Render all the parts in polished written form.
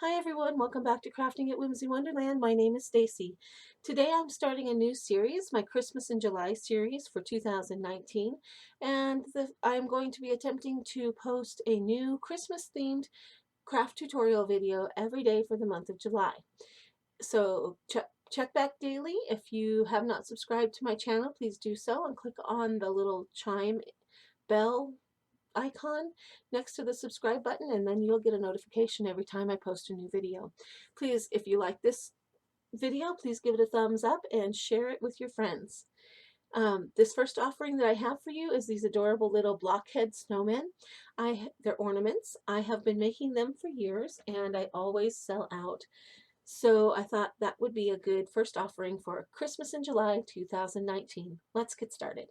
Hi everyone, welcome back to Crafting at Whimsy Wonderland. My name is Stacy. Today I'm starting a new series, my Christmas in July series for 2019, and I'm going to be attempting to post a new Christmas themed craft tutorial video every day for the month of July. So check back daily. If you have not subscribed to my channel, please do so and click on the little chime bell icon next to the subscribe button, and then you'll get a notification every time I post a new video. Please, if you like this video, please give it a thumbs up and share it with your friends. This first offering that I have for you is these adorable little Blockhead snowmen. They're ornaments. I have been making them for years and I always sell out. So I thought that would be a good first offering for Christmas in July 2019. Let's get started.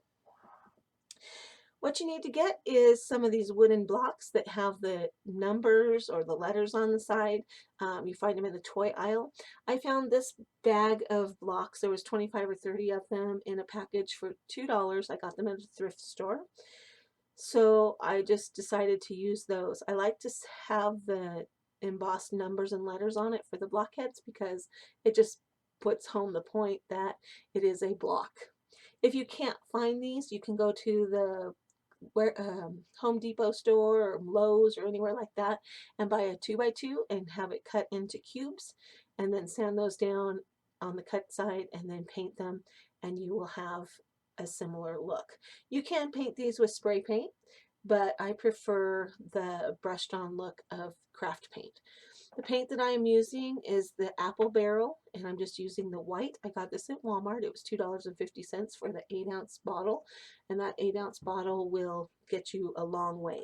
What you need to get is some of these wooden blocks that have the numbers or the letters on the side. You find them in the toy aisle. I found this bag of blocks. There was 25 or 30 of them in a package for $2. I got them at a thrift store. So I just decided to use those. I like to have the embossed numbers and letters on it for the blockheads because it just puts home the point that it is a block. If you can't find these, you can go to the Home Depot store or Lowe's or anywhere like that and buy a 2x2 and have it cut into cubes and then sand those down on the cut side and then paint them, and you will have a similar look. You can paint these with spray paint, but I prefer the brushed on look of craft paint. The paint that I am using is the Apple Barrel, and I'm just using the white. I got this at Walmart. It was $2.50 for the 8-ounce bottle, and that 8-ounce bottle will get you a long ways.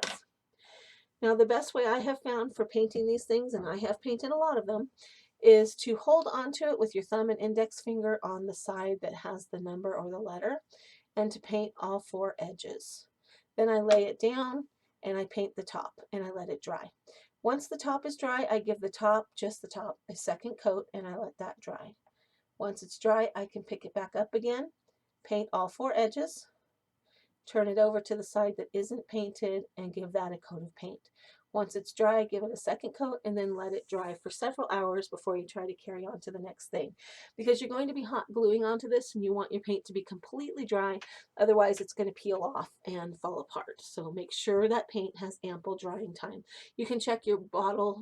Now, the best way I have found for painting these things, and I have painted a lot of them, is to hold onto it with your thumb and index finger on the side that has the number or the letter, and to paint all 4 edges. Then I lay it down and I paint the top and I let it dry. Once the top is dry, I give the top, just the top, a second coat and I let that dry. Once it's dry, I can pick it back up again, paint all 4 edges, turn it over to the side that isn't painted and give that a coat of paint. Once it's dry, give it a second coat and then let it dry for several hours before you try to carry on to the next thing. Because you're going to be hot gluing onto this and you want your paint to be completely dry, otherwise it's going to peel off and fall apart. So make sure that paint has ample drying time. You can check your bottle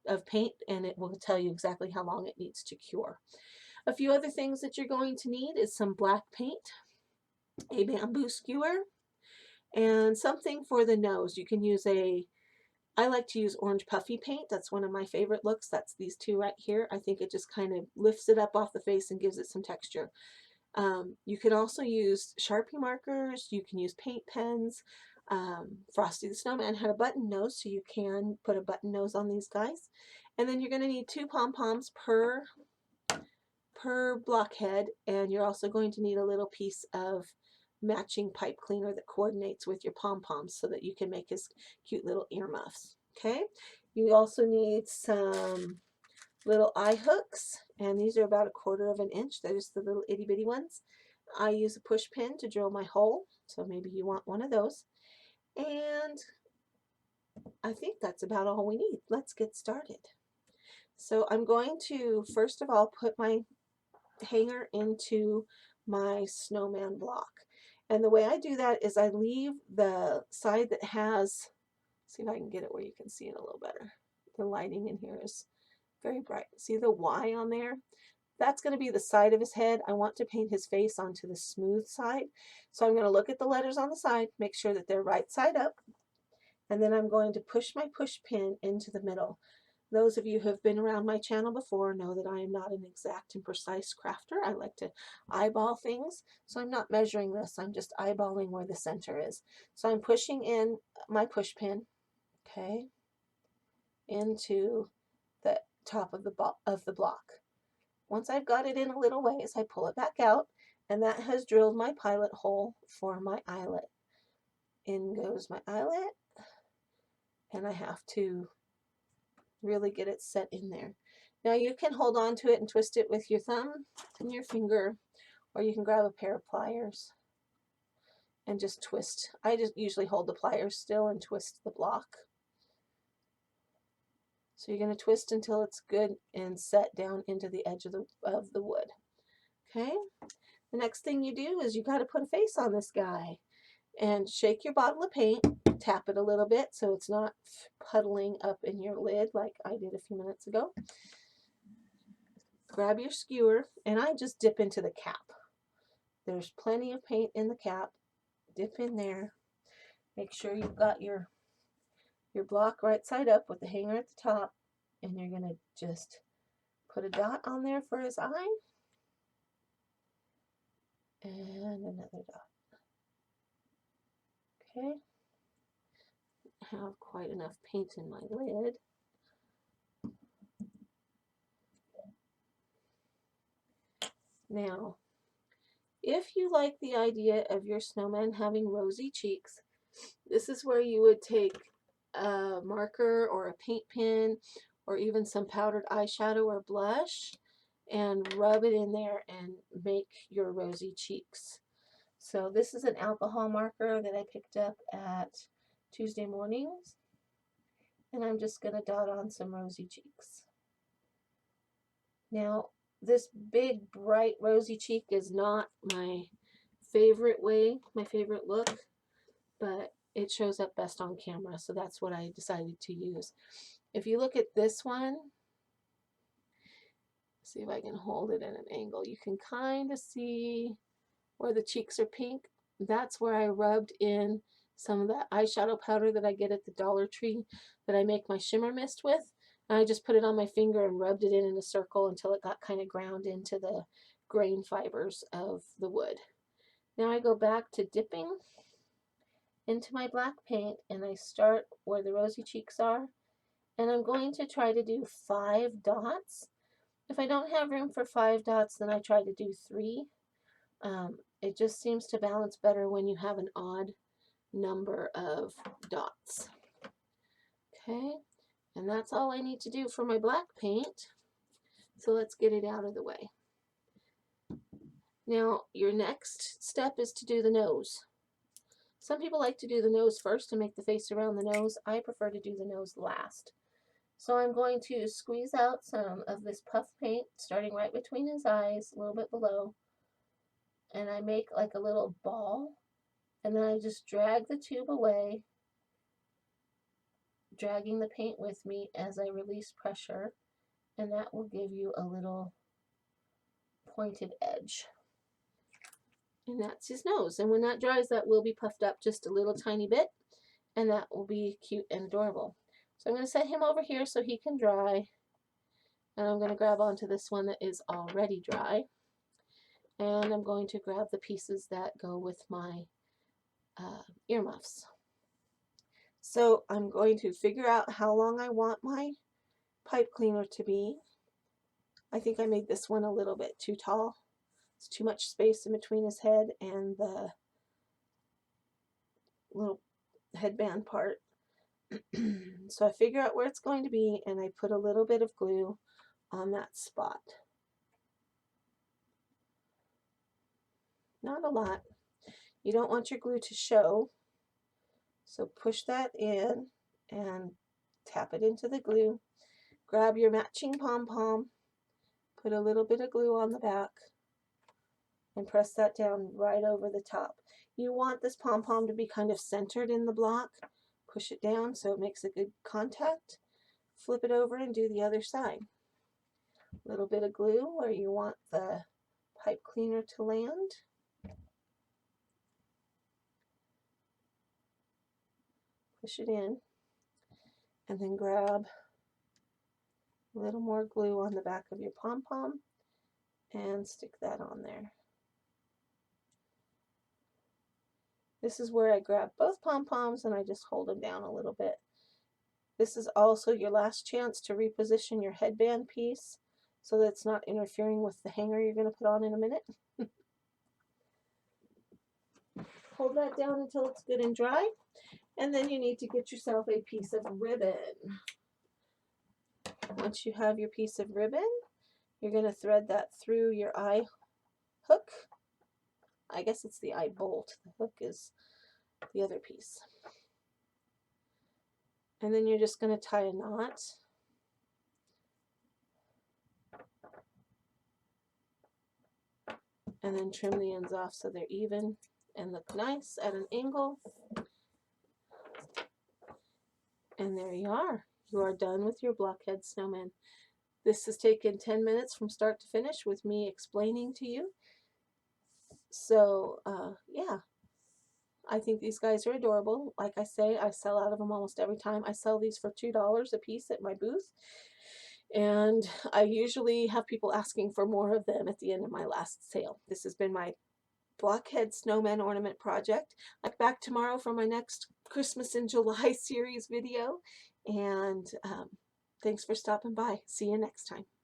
of paint and it will tell you exactly how long it needs to cure. A few other things that you're going to need is some black paint, a bamboo skewer, and something for the nose. You can use I like to use orange puffy paint. That's one of my favorite looks. That's these two right here. I think it just kind of lifts it up off the face and gives it some texture. You can also use Sharpie markers. You can use paint pens. Frosty the Snowman had a button nose, so you can put a button nose on these guys. And then you're going to need 2 pom-poms per blockhead, and you're also going to need a little piece of matching pipe cleaner that coordinates with your pom-poms so that you can make his cute little earmuffs. Okay, you also need some little eye hooks, and these are about 1/4 of an inch. They're just the little itty bitty ones. I use a push pin to drill my hole, so maybe you want one of those. And I think that's about all we need. Let's get started. So I'm going to first of all put my hanger into my snowman block. And the way I do that is I leave the side that has, see if I can get it where you can see it a little better. The lighting in here is very bright. See the Y on there? That's going to be the side of his head. I want to paint his face onto the smooth side. So I'm going to look at the letters on the side, make sure that they're right side up, and then I'm going to push my push pin into the middle. Those of you who have been around my channel before know that I am not an exact and precise crafter. I like to eyeball things, so I'm not measuring this. I'm just eyeballing where the center is. So I'm pushing in my push pin, okay, into the top of the block. Once I've got it in a little ways, I pull it back out, and that has drilled my pilot hole for my eyelet. In goes my eyelet, and I have to really get it set in there. Now you can hold on to it and twist it with your thumb and your finger, or you can grab a pair of pliers and just twist. I just usually hold the pliers still and twist the block. So you're going to twist until it's good and set down into the edge of the wood. Okay? The next thing you do is you got to put a face on this guy. And shake your bottle of paint, tap it a little bit so it's not puddling up in your lid like I did a few minutes ago. Grab your skewer, and I just dip into the cap. There's plenty of paint in the cap. Dip in there. Make sure you've got your block right side up with the hanger at the top, and you're going to just put a dot on there for his eye, and another dot. Okay, I have quite enough paint in my lid. Now, if you like the idea of your snowman having rosy cheeks, this is where you would take a marker or a paint pen or even some powdered eyeshadow or blush and rub it in there and make your rosy cheeks. So this is an alcohol marker that I picked up at Tuesday Mornings, and I'm just going to dot on some rosy cheeks. Now, this big bright rosy cheek is not my favorite look, but it shows up best on camera, so that's what I decided to use. If you look at this one, see if I can hold it at an angle, you can kind of see where the cheeks are pink. That's where I rubbed in some of that eyeshadow powder that I get at the Dollar Tree that I make my shimmer mist with. And I just put it on my finger and rubbed it in a circle until it got kind of ground into the grain fibers of the wood. Now I go back to dipping into my black paint, and I start where the rosy cheeks are, and I'm going to try to do 5 dots. If I don't have room for 5 dots, then I try to do 3. It just seems to balance better when you have an odd number of dots. Okay, and that's all I need to do for my black paint. So let's get it out of the way. Now, your next step is to do the nose. Some people like to do the nose first and make the face around the nose. I prefer to do the nose last. So I'm going to squeeze out some of this puff paint, starting right between his eyes, a little bit below. And I make like a little ball. And then I just drag the tube away, dragging the paint with me as I release pressure. And that will give you a little pointed edge. And that's his nose. And when that dries, that will be puffed up just a little tiny bit. And that will be cute and adorable. So I'm going to set him over here so he can dry. And I'm going to grab onto this one that is already dry. And I'm going to grab the pieces that go with my earmuffs. So I'm going to figure out how long I want my pipe cleaner to be. I think I made this one a little bit too tall. It's too much space in between his head and the little headband part. So I figure out where it's going to be, and I put a little bit of glue on that spot. Not a lot. You don't want your glue to show, so push that in and tap it into the glue. Grab your matching pom-pom, put a little bit of glue on the back, and press that down right over the top. You want this pom-pom to be kind of centered in the block. Push it down so it makes a good contact. Flip it over and do the other side. A little bit of glue where you want the pipe cleaner to land. Push it in, and then grab a little more glue on the back of your pom-pom and stick that on there. This is where I grab both pom-poms and I just hold them down a little bit. This is also your last chance to reposition your headband piece so that it's not interfering with the hanger you're going to put on in a minute. Hold that down until it's good and dry, and then you need to get yourself a piece of ribbon. Once you have your piece of ribbon, you're going to thread that through your eye hook. I guess it's the eye bolt. The hook is the other piece. And then you're just going to tie a knot and then trim the ends off so they're even and look nice at an angle. And there you are. You are done with your blockhead snowman. This has taken 10 minutes from start to finish with me explaining to you. So, yeah, I think these guys are adorable. Like I say, I sell out of them almost every time. I sell these for $2 a piece at my booth. And I usually have people asking for more of them at the end of my last sale. This has been my Blockhead Snowman Ornament Project. I'll be back tomorrow for my next Christmas in July series video. And thanks for stopping by. See you next time.